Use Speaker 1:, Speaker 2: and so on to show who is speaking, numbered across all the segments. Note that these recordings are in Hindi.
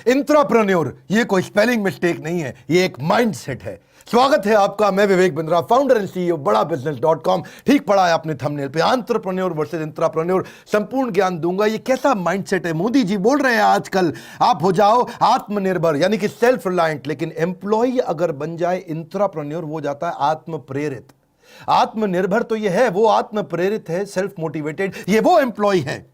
Speaker 1: इंट्राप्रेन्योर ये कोई स्पेलिंग मिस्टेक नहीं है, ये एक माइंडसेट है। स्वागत है आपका, मैं Vivek Bindra, founder and CEO बड़ा बिजनेस.com। ठीक पढ़ा है आपने थंबनेल पे, एंटरप्रेन्योर वर्सेस इंट्राप्रेन्योर। संपूर्ण ज्ञान दूंगा। ये कैसा माइंडसेट है? मोदी जी बोल रहे हैं आजकल आप हो जाओ आत्मनिर्भर यानी कि सेल्फ रिलायंट, लेकिन एम्प्लॉय अगर बन जाए इंट्राप्रेन्योर वो जाता है आत्म प्रेरित। आत्मनिर्भर तो ये है, वो आत्म प्रेरित है, सेल्फ मोटिवेटेड। ये वो एम्प्लॉय है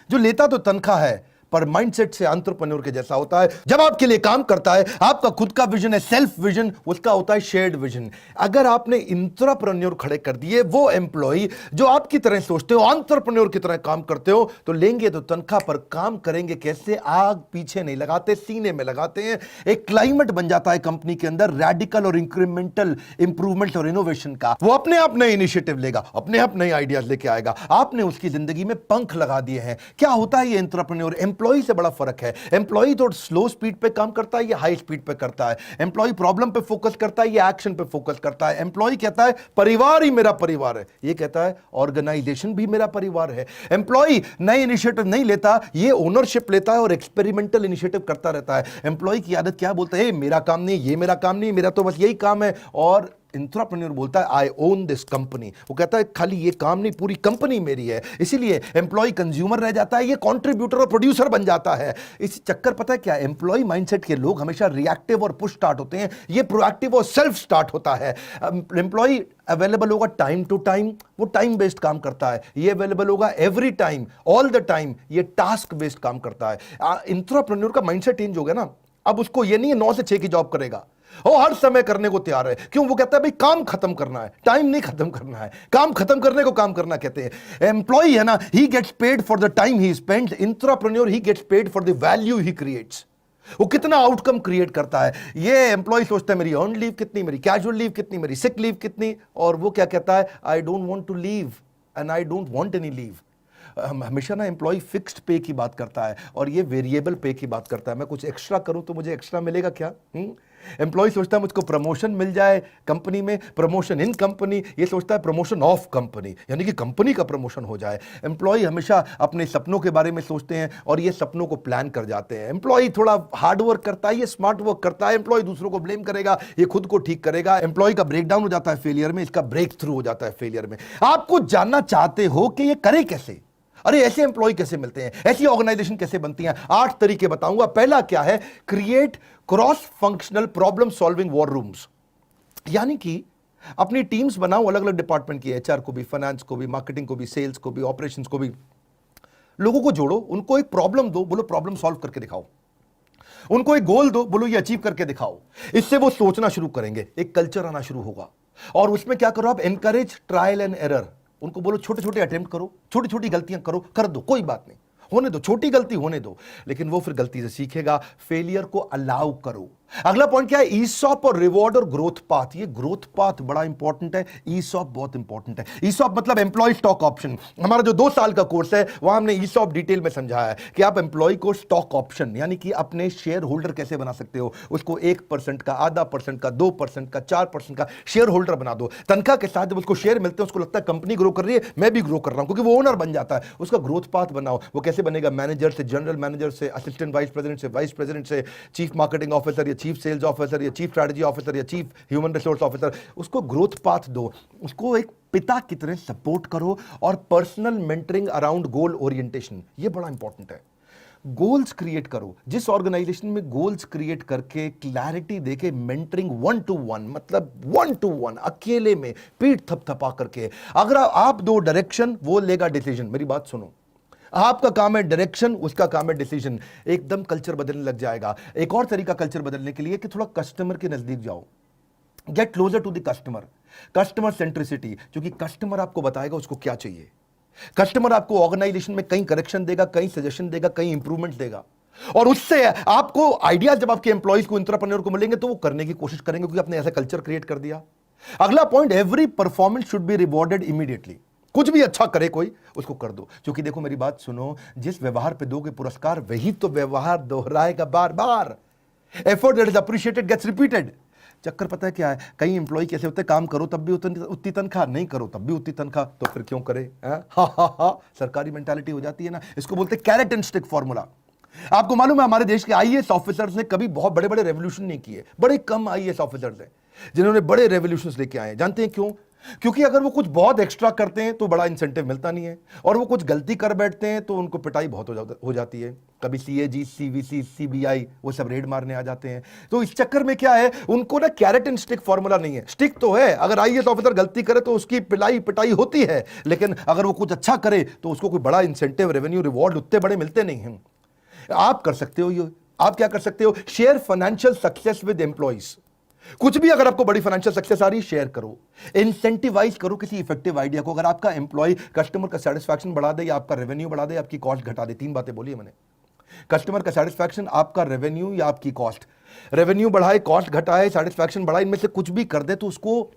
Speaker 1: जो लेता तो तनख्वाह है पर माइंडसेट से एंटरप्रेन्योर के जैसा होता है। जब आपके लिए काम करता है, आपका खुद का विजन है, सेल्फ विजन, उसका होता है शेयर्ड विजन। अगर आपने इंट्राप्रेन्योर खड़े कर दिए, वो एम्प्लॉय जो आपकी तरह सोचते हो, एंटरप्रेन्योर की तरह काम करते हो, तो लेंगे तो तनख्वाह पर काम करेंगे कैसे? आग पीछे नहीं लगाते, सीने में लगाते हैं। एक क्लाइमेट बन जाता है कंपनी के अंदर रैडिकल और इंक्रीमेंटल इंप्रूवमेंट और इनोवेशन का। वो अपने आप नए इनिशिएटिव लेगा, अपने आप नए आइडियाज लेके आएगा। आपने उसकी जिंदगी में पंख लगा दिए हैं। क्या होता है ये इंट्राप्रेन्योर? एम्प्लॉय से बड़ा फर्क है। एम्प्लॉय तो स्लो स्पीड पे काम करता है, ये हाई स्पीड पे करता है। एम्प्लॉय प्रॉब्लम पे फोकस करता है, ये एक्शन पे फोकस करता है। एम्प्लॉय कहता है परिवार ही मेरा परिवार है, ये कहता है ऑर्गेनाइजेशन भी मेरा परिवार है। एम्प्लॉय नए इनिशिएटिव नहीं लेता, ये ओनरशिप लेता है और एक्सपेरिमेंटल इनिशिएटिव करता रहता है। एम्प्लॉय की आदत क्या बोलता है? मेरा काम नहीं, ये मेरा काम नहीं, मेरा तो बस यही काम है। और इंट्राप्रेन्योर बोलता है आई ओन दिस कंपनी। वो कहता है खाली ये काम नहीं, पूरी कंपनी मेरी है। इसीलिए एम्प्लॉय कंज्यूमर रह जाता है, ये कंट्रीब्यूटर और प्रोड्यूसर बन जाता है। इस चक्कर पता है क्या? एम्प्लॉय माइंडसेट के लोग हमेशा रिएक्टिव और पुश स्टार्ट होते हैं, ये प्रोएक्टिव और सेल्फ स्टार्ट होता है। एम्प्लॉय अवेलेबल होगा टाइम टू टाइम, वो टाइम बेस्ड काम करता है। ये अवेलेबल होगा every time, all the time, ये टास्क बेस्ड काम करता है। इंट्राप्रेन्योर का माइंडसेट चेंज हो गया ना। अब उसको ये नहीं है 9 से 6 की जॉब करेगा, वो हर समय करने को तैयार है। क्यों? वो कहता है भाई काम खत्म करना है, टाइम नहीं खत्म करना है। काम खत्म करने को काम करना कहते हैं। एम्प्लॉय है ना, he gets paid for the time he spends. Intrapreneur he gets paid for the value he creates. वो कितना आउटकम क्रिएट करता है। ये एम्प्लॉय सोचता है मेरी अर्न लीव कितनी, मेरी कैजुअल लीव कितनी, मेरी सिक लीव कितनी, और वो क्या कहता है? I don't want to leave and I don't want any leave. हमेशा ना एम्प्लॉय फिक्स्ड पे की बात करता है और ये वेरिएबल पे की बात करता है। मैं कुछ एक्स्ट्रा करूं तो मुझे एक्स्ट्रा मिलेगा क्या? एम्प्लॉय सोचता है मुझको प्रमोशन मिल जाए कंपनी में, प्रमोशन इन कंपनी। ये सोचता है प्रमोशन ऑफ कंपनी, यानी कि कंपनी का प्रमोशन हो जाए। एम्प्लॉय हमेशा अपने सपनों के बारे में सोचते हैं और ये सपनों को प्लान कर जाते हैं। एम्प्लॉय थोड़ा हार्ड वर्क करता है, ये स्मार्ट वर्क करता है। एम्प्लॉय दूसरों को ब्लेम करेगा, ये खुद को ठीक करेगा। एम्प्लॉय का ब्रेकडाउन हो जाता है फेलियर में, इसका ब्रेक थ्रू हो जाता है फेलियर में। आपको जानना चाहते हो कि ये करे कैसे? अरे ऐसे एम्प्लॉय कैसे मिलते हैं, ऐसी ऑर्गेनाइजेशन कैसे बनती हैं? 8 तरीके बताऊंगा। पहला क्या है? Create cross functional problem solving war rooms. यानी कि अपनी टीम्स बनाओ अलग अलग डिपार्टमेंट की, एचआर को भी, फाइनेंस को भी, मार्केटिंग को भी, सेल्स को भी, ऑपरेशंस को भी। लोगों को जोड़ो, उनको एक प्रॉब्लम दो, बोलो प्रॉब्लम सॉल्व करके दिखाओ। उनको एक गोल दो, बोलो ये अचीव करके दिखाओ। इससे वो सोचना शुरू करेंगे, एक कल्चर आना शुरू होगा। और उसमें क्या करो आप? Encourage trial and error. उनको बोलो छोटे छोटे अटेम्प्ट करो, छोटी छोटी गलतियां करो, कर दो, कोई बात नहीं, होने दो, छोटी गलती होने दो, लेकिन वो फिर गलती से सीखेगा। फेलियर को अलाउ करो। अगला पॉइंट क्या है? ईसॉप और रिवॉर्ड और ग्रोथ पाथ। ये ग्रोथ पाथ बड़ा इंपॉर्टेंट है, ईसॉप बहुत इंपॉर्टेंट है। ईसॉप मतलब एम्प्लॉय स्टॉक ऑप्शन। हमारा जो 2 साल का कोर्स है वहां हमने ईसॉप डिटेल में समझाया है कि आप एम्प्लॉय को स्टॉक ऑप्शन यानी कि अपने शेयर होल्डर कैसे बना सकते हो। उसको 1% का, आधा % का, 2% का, 4% का शेयर होल्डर बना दो। तनख्वाह के साथ जब उसको शेयर मिलते हैं उसको लगता है कंपनी ग्रो कर रही है, मैं भी ग्रो कर रहा हूं, क्योंकि वो ओनर बन जाता है। उसका ग्रोथ पाथ बनाओ। वो कैसे बनेगा? मैनेजर से, जनरल मैनेजर से, असिस्टेंट वाइस प्रेसिडेंट से, वाइस प्रेसिडेंट से, चीफ मार्केटिंग ऑफिसर या चीफ सेल्स ऑफिसर या चीफ स्ट्रेटजी ऑफिसर या चीफ ह्यूमन रिसोर्स ऑफिसर। उसको ग्रोथ पाथ दो, उसको एक पिता की तरह सपोर्ट करो। और पर्सनल मेंटरिंग अराउंड गोल ओरिएंटेशन, ये बड़ा इंपॉर्टेंट है। गोल्स क्रिएट करो। जिस ऑर्गेनाइजेशन में गोल्स क्रिएट करके क्लैरिटी देके मेंटरिंग 1 to 1, मतलब 1 to 1 अकेले में पीठ थपथपा करके, अगर आप दो डायरेक्शन, वो लेगा डिसीजन। मेरी बात सुनो, आपका काम है डायरेक्शन, उसका काम है डिसीजन। एकदम कल्चर बदलने लग जाएगा। एक और तरीका कल्चर बदलने के लिए कि थोड़ा कस्टमर के नजदीक जाओ, get closer to the customer. Customer centricity, क्योंकि कस्टमर आपको बताएगा उसको क्या चाहिए। कस्टमर आपको ऑर्गेनाइजेशन में कहीं करेक्शन देगा, कहीं सजेशन देगा, कहीं इंप्रूवमेंट देगा, और उससे आपको आइडिया जब आपके एम्प्लॉइज को, इंट्राप्रेन्योर को मिलेंगे तो वो करने की कोशिश करेंगे, क्योंकि आपने ऐसा कल्चर क्रिएट कर दिया। अगला point, every performance should be rewarded immediately. कुछ भी अच्छा करे कोई, उसको कर दो। क्योंकि देखो मेरी बात सुनो, जिस व्यवहार पे दोगे पुरस्कार, वही तो व्यवहार दोहराएगा बार बार। Effort that is appreciated gets repeated. चक्कर पता है क्या है? कई एम्प्लॉय कैसे होते हैं, काम करो तब भी उतनी तनख्वाह, नहीं करो तब भी उतनी तनख्वाह, तो फिर क्यों करे? सरकारी मेंटालिटी हो जाती है ना। इसको बोलते हैं कैरेट एंड स्टिक फॉर्मूला। आपको मालूम है हमारे देश के आईएएस ऑफिसर्स ने कभी बहुत बड़े बड़े रेवोल्यूशन नहीं किए। बड़े कम आईएएस ऑफिसर्स हैं जिन्होंने बड़े रेवोल्यूशंस लेके आए हैं। जानते हैं क्यों? क्योंकि अगर वो कुछ बहुत एक्स्ट्रा करते हैं तो बड़ा इंसेंटिव मिलता नहीं है, और वो कुछ गलती कर बैठते हैं तो उनको पिटाई बहुत हो जाती है। कभी सीएजी, सीवीसी, सीबीआई वो सब रेड मारने आ जाते हैं। तो इस चक्कर में क्या है, उनको ना कैरेट एंड स्टिक फॉर्मूला नहीं है। स्टिक तो है, अगर आईएएस ऑफिसर गलती करे तो उसकी पिटाई होती है, लेकिन अगर वो कुछ अच्छा करे तो उसको कोई बड़ा इंसेंटिव, रेवेन्यू, रिवॉर्ड उतने बड़े मिलते नहीं हैं। आप कर सकते हो ये, आप क्या कर सकते हो? Share financial success with employees. कुछ भी अगर आपको बड़ी फाइनेंशियल सक्सेस आ रही है, शेयर करो, इंसेंटिवाइज करो किसी इफेक्टिव आइडिया को। अगर आपका एम्प्लॉय कस्टमर का सेटिस्फैक्शन बढ़ा दे, या आपका रेवेन्यू बढ़ा दे, आपकी कॉस्ट घटा दे, तीन बातें बोली मैंने। कस्टमर का सेटिस्फैक्शन, आपका रेवेन्यू या आपकी कॉस्ट। रेवेन्यू बढ़ाए, कॉस्ट घटाए, सेटिस्फैक्शन बढ़ाए, इनमें से कुछ भी कर दे तो उसको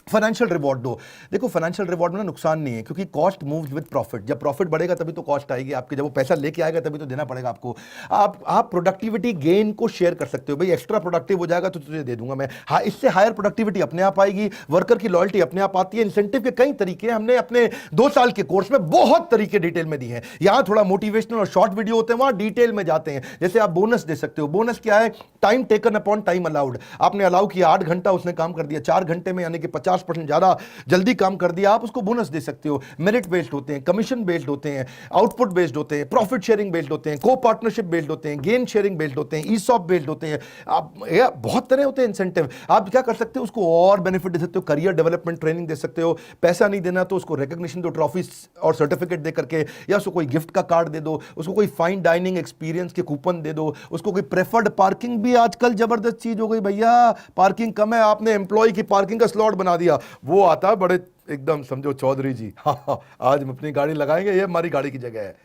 Speaker 1: फाइनेंशियल रिवॉर्ड दो। देखो फाइनेंशियल रिवॉर्ड में ना नुकसान नहीं है, क्योंकि कॉस्ट मूव्स विद प्रॉफिट। जब प्रॉफिट बढ़ेगा तभी तो कॉस्ट आएगी आपके, जब वो पैसा लेके आएगा तभी तो देना पड़ेगा आपको। आप प्रोडक्टिविटी गेन को शेयर कर सकते हो। भाई एक्स्ट्रा प्रोडक्टिव हो जाएगा तो तुझे दे दूंगा मैं। हाँ, इससे हायर प्रोडक्टिविटी अपने आप आएगी, वर्कर की लॉयल्टी अपने आप आती है। इंसेंटिव के कई तरीके हमने अपने 2 साल के कोर्स में बहुत तरीके डिटेल में दिए हैं। यहां थोड़ा मोटिवेशनल और शॉर्ट वीडियो होते हैं, वहां डिटेल में जाते हैं। जैसे आप बोनस दे सकते हो। बोनस क्या है? Time taken upon time allowed. आपने अलाउ किया 8 घंटा, उसने काम कर दिया 4 घंटे में, यानी कि 50% ज्यादा जल्दी काम कर दिया, आप उसको बोनस दे सकते हो। मेरिट बेस्ड होते हैं, कमीशन बेस्ड होते हैं, आउटपुट बेस्ड होते हैं, प्रॉफिट शेयरिंग बेस्ड होते हैं, को पार्टनरशिप बेस्ड होते हैं, गेन शेयरिंग बेस्ड होते हैं, ईसॉप बेस्ड होते हैं। आप बहुत तरह होते हैं इंसेंटिव। आप क्या कर सकते हो? उसको और बेनिफिट दे सकते हो, करियर डेवलपमेंट ट्रेनिंग दे सकते हो। पैसा नहीं देना तो उसको रिकॉग्निशन दो, ट्रॉफी और सर्टिफिकेट दे करके, या उसको कोई गिफ्ट का कार्ड दे दो, उसको कोई फाइन डाइनिंग एक्सपीरियंस के कूपन दे दो, उसको कोई प्रेफर्ड पार्किंग भी आजकल जबरदस्त चीज हो गई भैया। पार्किंग कम है, आपने एम्प्लॉय की पार्किंग का स्लॉट बना दिया, वो आता है बड़े एकदम समझो चौधरी जी, हाँ आज हम अपनी गाड़ी लगाएंगे, ये हमारी गाड़ी की जगह है।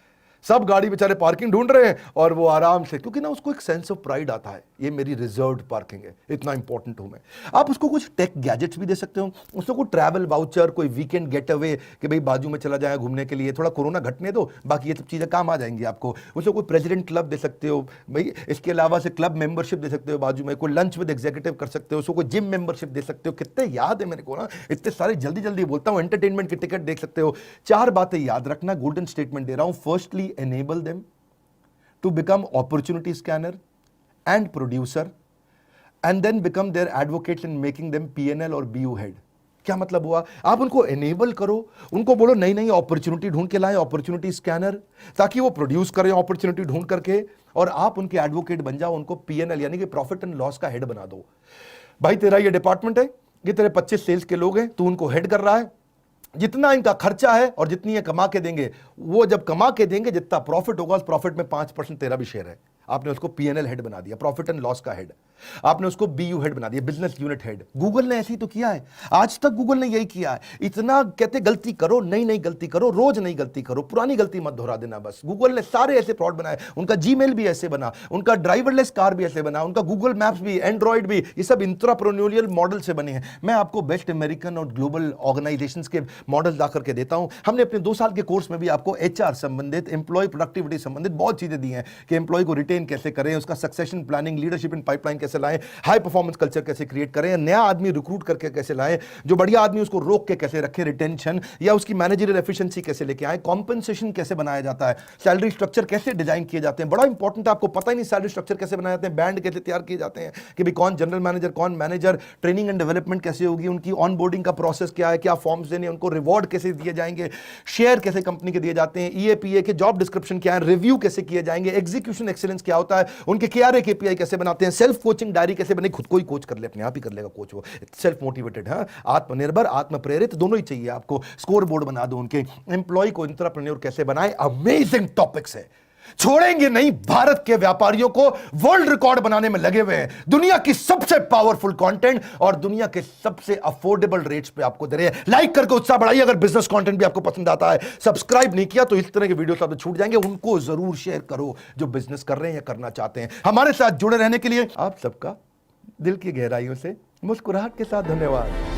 Speaker 1: सब गाड़ी बेचारे पार्किंग ढूंढ रहे हैं और वो आराम से, क्योंकि ना उसको एक सेंस ऑफ प्राइड आता है, ये मेरी रिजर्व्ड पार्किंग है, इतना इंपॉर्टेंट हूं मैं। आप उसको कुछ टेक गैजेट्स भी दे सकते हो, उसको कोई ट्रैवल वाउचर, कोई वीकेंड गेट अवे कि भाई बाजू में चला जाए घूमने के लिए, थोड़ा कोरोना घटने दो, बाकी ये सब चीजें काम आ जाएंगी आपको। उसको कोई प्रेसिडेंट क्लब दे सकते हो भाई। इसके अलावा से क्लब मेंबरशिप दे सकते हो बाजू में, कोई लंच विद एग्जीक्यूटिव कर सकते हो, उसको कोई जिम मेंबरशिप दे सकते हो। कितने याद है मेरे को ना, इतने सारे जल्दी जल्दी बोलता हूं। एंटरटेनमेंट की टिकट देख सकते हो। 4 बातें याद रखना, गोल्डन स्टेटमेंट दे रहा हूं। Firstly, enable them to become opportunity scanner and producer, and then become their advocates in making them PNL और BU head। क्या मतलब हुआ? आप उनको एनेबल करो, उनको बोलो नई नई अपॉर्चुनिटी ढूंढ के लाएं, अपॉर्चुनिटी स्कैनर, ताकि वो प्रोड्यूस करें अपॉर्चुनिटी ढूंढ करके, और आप उनके एडवोकेट बन जाओ, उनको PNL यानी कि प्रॉफिट एंड लॉस का हेड बना दो। भाई तेरा ये डिपार्टमेंट है, ये तेरे 25 सेल्स के लोग हैं, तू उनको हेड कर रहा है, जितना इनका खर्चा है और जितनी ये कमा के देंगे, वो जब कमा के देंगे जितना प्रॉफिट होगा, उस प्रॉफिट में 5% तेरा भी शेयर है। आपने उसको पीएनएल हेड बना दिया, प्रॉफिट एंड लॉस का हेड। आपने उसको बीयू हेड बना दिया, बिजनेस यूनिट हेड। गूगल ने ऐसे ही तो किया है, आज तक गूगल ने यही किया है। इतना कहते गलती करो, नई नई गलती करो, रोज नई गलती करो, पुरानी गलती मत दोहरा देना बस। गूगल ने सारे ऐसे फ्रॉड बनाए, उनका जीमेल भी ऐसे बना, उनका ड्राइवरलेस कार भी ऐसे बना, उनका गूगल मैप्स भी, एंड्रॉइड भी, ये सब इंट्राप्रेन्योरियल मॉडल से बने हैं। मैं आपको बेस्ट अमेरिकन और ग्लोबल ऑर्गेनाइजेशंस के मॉडल ला करके देता हूं। हमने अपने 2 साल के कोर्स में भी आपको एचआर संबंधित, एम्प्लॉय प्रोडक्टिविटी संबंधित बहुत चीजें दी हैं कि एम्प्लॉय को रिटेन कैसे करें, उसका succession planning, leadership in pipeline कैसे लाएं, हाई परफॉर्मेंस कल्चर कैसे क्रिएट करें, नया आदमी रिक्रूट करके कैसे लाएं, जो बढ़िया आदमी उसको रोक के कैसे रखें, रिटेंशन या उसकी मैनेजरियल एफिशिएंसी कैसे लेके आए, कॉम्पेंसेशन कैसे बनाया जाता है, सैलरी स्ट्रक्चर कैसे डिजाइन किए जाते हैं। बड़ा इंपॉर्टेंट है, आपको पता ही नहीं सैलरी स्ट्रक्चर कैसे बनाए जाते हैं, बैंड कैसे तैयार किए जाते हैं कि भाई कौन जनरल मैनेजर, कौन मैनेजर, ट्रेनिंग एंड डेवलपमेंट कैसे होगी, उनकी ऑनबोर्डिंग का प्रोसेस क्या है, क्या फॉर्म्स देने, उनको रिवॉर्ड कैसे दिए जाएंगे, शेयर कैसे कंपनी के दिए जाते हैं, ईएपीए के जॉब डिस्क्रिप्शन क्या है, रिव्यू कैसे किए जाएंगे, एग्जीक्यूशन एक्सीलेंस क्या होता है, उनके केआरए केपीआई कैसे बनाते हैं, सेल्फ कोचिंग डायरी कैसे बने, खुद को ही कोच कर ले, अपने आप ही कर लेगा कोच वो, सेल्फ मोटिवेटेड है, आत्मनिर्भर, आत्म प्रेरित, दोनों ही चाहिए आपको। स्कोर बोर्ड बना दो, उनके एम्प्लॉय को एंटरप्रेन्योर कैसे बनाए। अमेजिंग टॉपिक्स है, छोड़ेंगे नहीं। भारत के व्यापारियों को वर्ल्ड रिकॉर्ड बनाने में लगे हुए हैं, दुनिया की सबसे पावरफुल कंटेंट और दुनिया के सबसे अफोर्डेबल रेट्स पे आपको दे रहे हैं। लाइक करके उत्साह बढ़ाइए। अगर बिजनेस कंटेंट भी आपको पसंद आता है, सब्सक्राइब नहीं किया तो इस तरह के वीडियोस आपसे छूट जाएंगे, उनको जरूर शेयर करो जो बिजनेस कर रहे हैं या करना चाहते हैं। हमारे साथ जुड़े रहने के लिए आप सबका दिल की गहराइयों से मुस्कुराहट के साथ धन्यवाद।